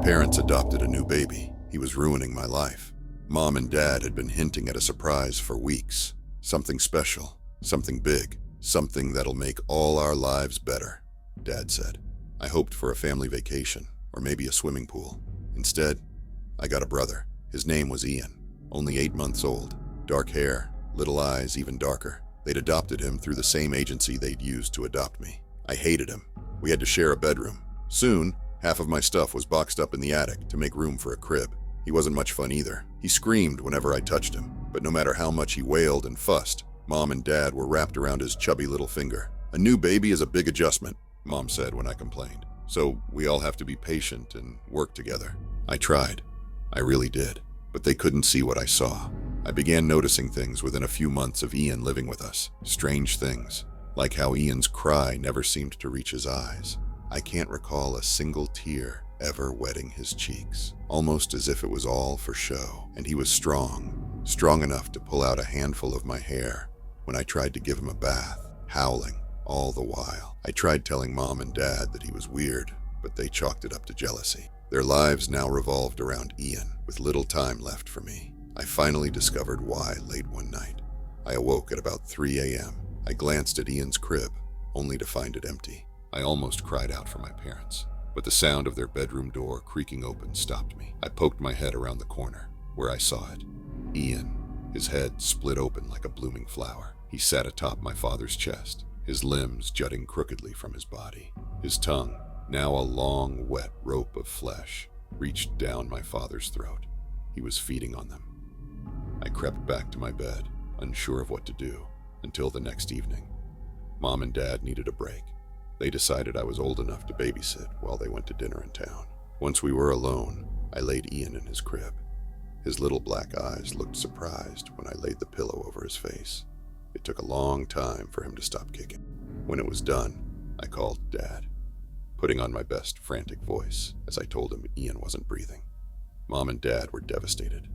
parents adopted a new baby. He was ruining my life. Mom and Dad had been hinting at a surprise for weeks. Something special, something big, something that'll make all our lives better, Dad said. I hoped for a family vacation, or maybe a swimming pool. Instead, I got a brother. His name was Ian, only 8 months old. Dark hair, little eyes even darker. They'd adopted him through the same agency they'd used to adopt me. I hated him. We had to share a bedroom. Soon, half of my stuff was boxed up in the attic to make room for a crib. He wasn't much fun either. He screamed whenever I touched him, but no matter how much he wailed and fussed, Mom and Dad were wrapped around his chubby little finger. A new baby is a big adjustment, Mom said when I complained. So we all have to be patient and work together. I tried. I really did. But they couldn't see what I saw. I began noticing things within a few months of Ian living with us. Strange things, like how Ian's cry never seemed to reach his eyes. I can't recall a single tear ever wetting his cheeks, almost as if it was all for show. And he was strong enough to pull out a handful of my hair when I tried to give him a bath, howling all the while. I tried telling Mom and Dad that he was weird, but they chalked it up to jealousy. Their lives now revolved around Ian, with little time left for me. I finally discovered why late one night. I awoke at about 3 a.m. I glanced at Ian's crib, only to find it empty. I almost cried out for my parents, but the sound of their bedroom door creaking open stopped me. I poked my head around the corner, where I saw it. Ian, his head split open like a blooming flower. He sat atop my father's chest, his limbs jutting crookedly from his body. His tongue, now a long, wet rope of flesh, reached down my father's throat. He was feeding on them. I crept back to my bed, unsure of what to do, until the next evening. Mom and Dad needed a break. They decided I was old enough to babysit while they went to dinner in town. Once we were alone, I laid Ian in his crib. His little black eyes looked surprised when I laid the pillow over his face. It took a long time for him to stop kicking. When it was done, I called Dad, putting on my best frantic voice as I told him Ian wasn't breathing. Mom and Dad were devastated.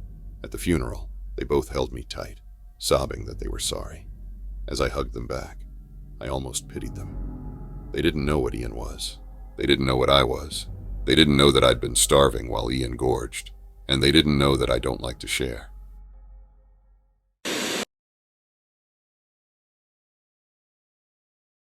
At the funeral, they both held me tight, sobbing that they were sorry. As I hugged them back, I almost pitied them. They didn't know what Ian was. They didn't know what I was. They didn't know that I'd been starving while Ian gorged. And they didn't know that I don't like to share.